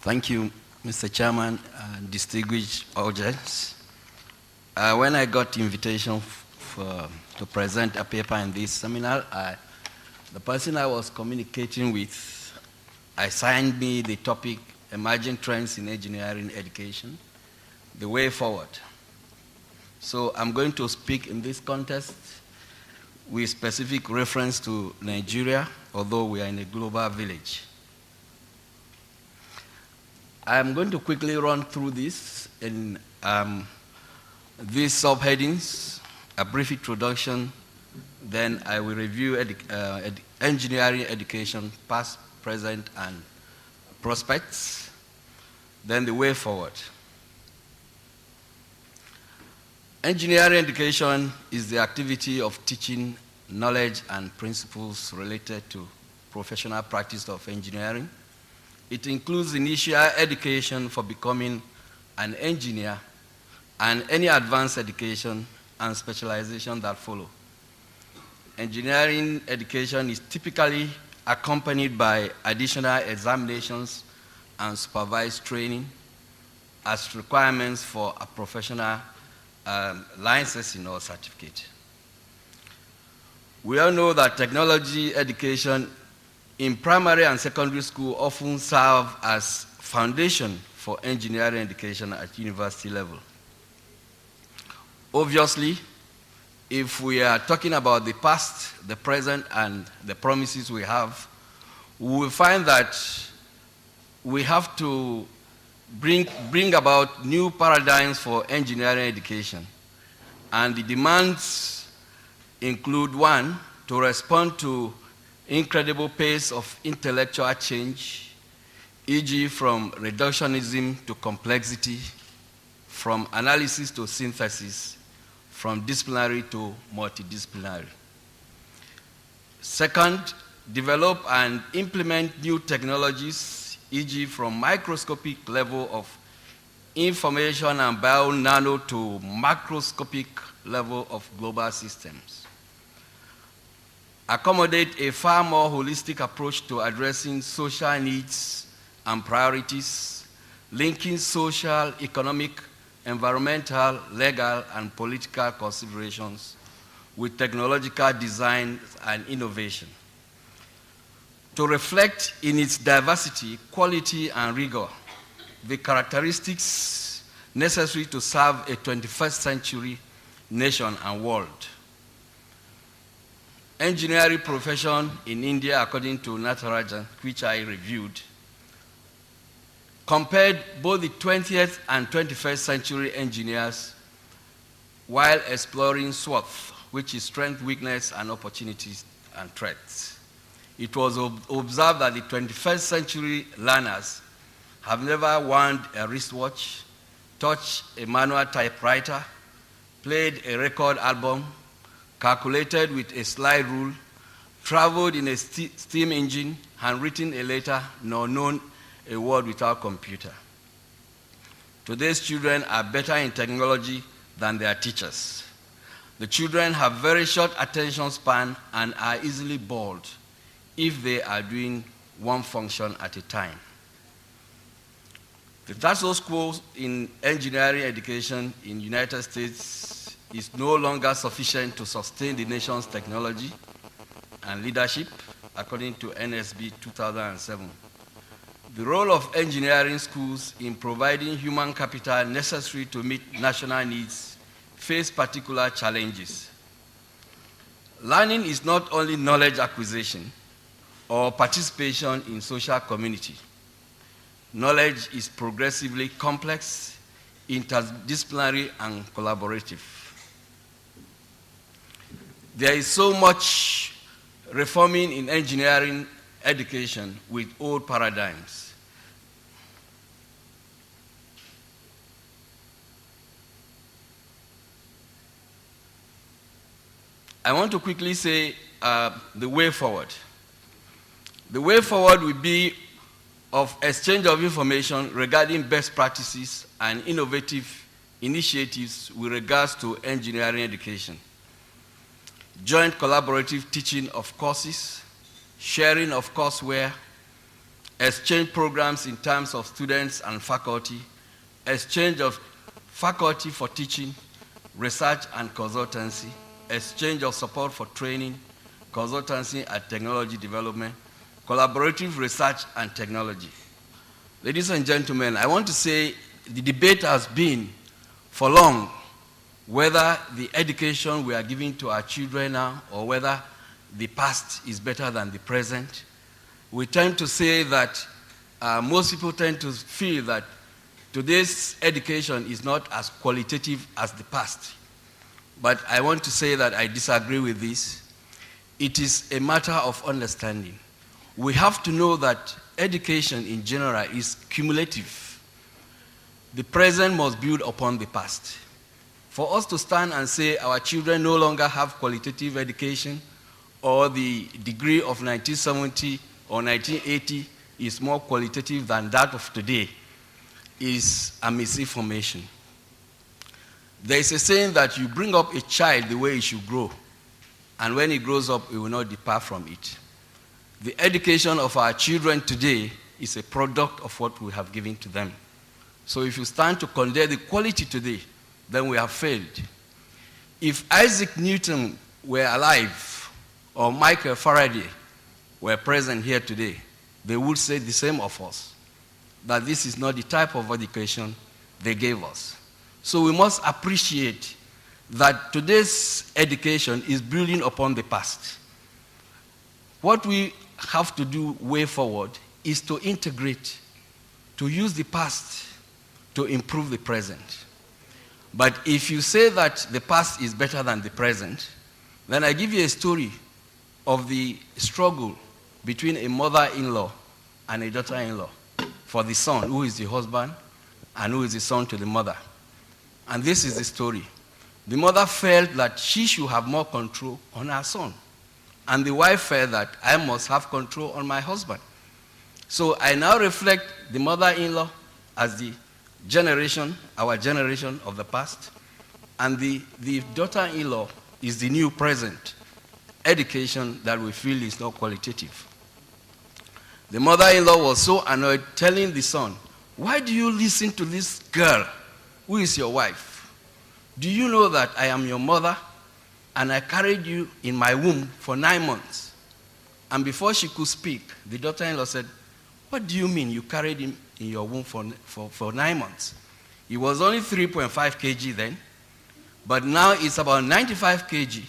Thank you, Mr. Chairman and distinguished audience. When I got the invitation to present a paper in this seminar, the person I was communicating with assigned me the topic, Emerging Trends in Engineering Education, the Way Forward. So I'm going to speak in this context with specific reference to Nigeria, although we are in a global village. I'm going to quickly run through this in these subheadings, a brief introduction, then I will review engineering education, past, present, and prospects, then the way forward. Engineering education is the activity of teaching knowledge and principles related to professional practice of engineering. It includes initial education for becoming an engineer and any advanced education and specialization that follow. Engineering education is typically accompanied by additional examinations and supervised training as requirements for a professional licensing or certificate. We all know that technology education in primary and secondary school often serve as foundation for engineering education at university level. Obviously, if we are talking about the past, the present, and the promises we have, we will find that we have to bring about new paradigms for engineering education. And the demands include, one, to respond to incredible pace of intellectual change, e.g. from reductionism to complexity, from analysis to synthesis, from disciplinary to multidisciplinary. Second, develop and implement new technologies, e.g. from microscopic level of information and bio-nano to macroscopic level of global systems. Accommodate a far more holistic approach to addressing social needs and priorities, linking social, economic, environmental, legal, and political considerations with technological design and innovation. To reflect in its diversity, quality, and rigor, the characteristics necessary to serve a 21st century nation and world. Engineering profession in India, according to Natarajan, which I reviewed, compared both the 20th and 21st century engineers while exploring SWOT, which is strength, weakness, and opportunities and threats. It was observed that the 21st century learners have never wound a wristwatch, touched a manual typewriter, played a record album, calculated with a slide rule, traveled in a steam engine, handwritten a letter, nor known a word without computer. Today's children are better in technology than their teachers. The children have very short attention span and are easily bored if they are doing one function at a time. The status quo in engineering education in the United States is no longer sufficient to sustain the nation's technology and leadership, according to NSB 2007. The role of engineering schools in providing human capital necessary to meet national needs face particular challenges. Learning is not only knowledge acquisition or participation in social community. Knowledge is progressively complex, interdisciplinary, and collaborative. There is so much reforming in engineering education with old paradigms. I want to quickly say the way forward. The way forward will be of exchange of information regarding best practices and innovative initiatives with regards to engineering education. Joint collaborative teaching of courses, sharing of courseware, exchange programs in terms of students and faculty, exchange of faculty for teaching, research and consultancy, exchange of support for training, consultancy and technology development, collaborative research and technology. Ladies and gentlemen, I want to say the debate has been for long whether the education we are giving to our children now or whether the past is better than the present. We tend to say that most people tend to feel that today's education is not as qualitative as the past. But I want to say that I disagree with this. It is a matter of understanding. We have to know that education in general is cumulative. The present must build upon the past. For us to stand and say our children no longer have qualitative education or the degree of 1970 or 1980 is more qualitative than that of today is a misinformation. There is a saying that you bring up a child the way he should grow, and when he grows up, he will not depart from it. The education of our children today is a product of what we have given to them. So if you stand to condemn the quality today, then we have failed. If Isaac Newton were alive or Michael Faraday were present here today, they would say the same of us, that this is not the type of education they gave us. So we must appreciate that today's education is building upon the past. What we have to do way forward is to integrate, to use the past to improve the present. But if you say that the past is better than the present, then I give you a story of the struggle between a mother-in-law and a daughter-in-law for the son, who is the husband, and who is the son to the mother. And this is the story. The mother felt that she should have more control on her son. And the wife felt that I must have control on my husband. So I now reflect the mother-in-law as the generation, our generation of the past, and the daughter-in-law is the new present education that we feel is not qualitative. The mother-in-law was so annoyed, telling the son, "Why do you listen to this girl who is your wife? Do you know that I am your mother and I carried you in my womb for 9 months?" And before she could speak, the daughter-in-law said, "What do you mean you carried him in your womb for 9 months? He was only 3.5 kg then, but now it's about 95 kg,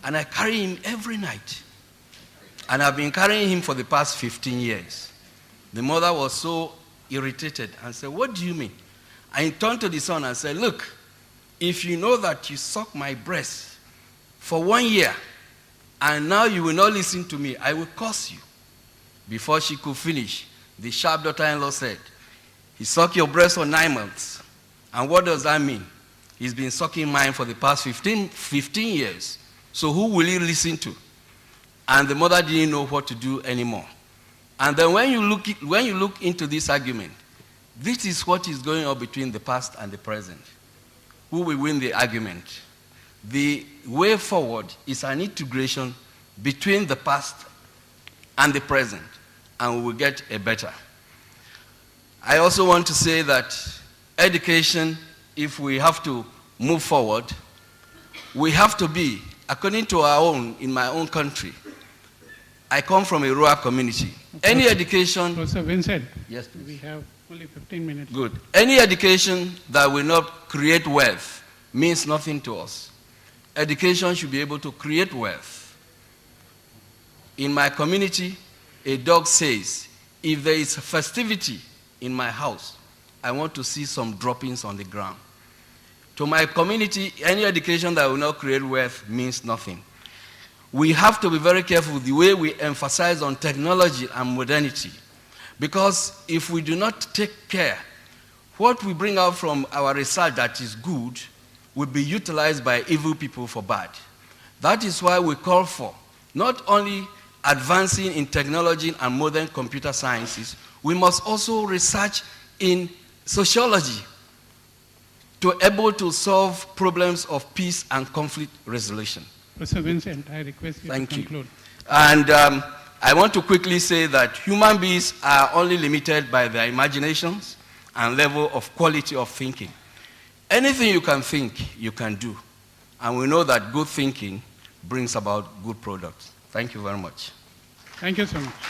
and I carry him every night. And I've been carrying him for the past 15 years. The mother was so irritated and said, "What do you mean?" And he turned to the son and said, "Look, if you know that you suck my breast for 1 year, and now you will not listen to me, I will curse you." Before she could finish, the sharp daughter-in-law said, "He sucked your breast for 9 months. And what does that mean? He's been sucking mine for the past 15 years. So who will he listen to?" And the mother didn't know what to do anymore. And then when you look into this argument, this is what is going on between the past and the present. Who will win the argument? The way forward is an integration between the past and the present, and we will get a better. I also want to say that education, if we have to move forward, we have to be, according to in my own country, I come from a rural community. Any education... Professor Vincent, yes, please. We have only 15 minutes. Good. Any education that will not create wealth means nothing to us. Education should be able to create wealth. In my community, a dog says, "If there is a festivity in my house, I want to see some droppings on the ground." To my community, any education that will not create wealth means nothing. We have to be very careful with the way we emphasize on technology and modernity, because if we do not take care, what we bring out from our research that is good will be utilized by evil people for bad. That is why we call for not only advancing in technology and modern computer sciences, we must also research in sociology to be able to solve problems of peace and conflict resolution. Professor Vincent, I request you to conclude. Thank you. And I want to quickly say that human beings are only limited by their imaginations and level of quality of thinking. Anything you can think, you can do. And we know that good thinking brings about good products. Thank you very much. Thank you so much.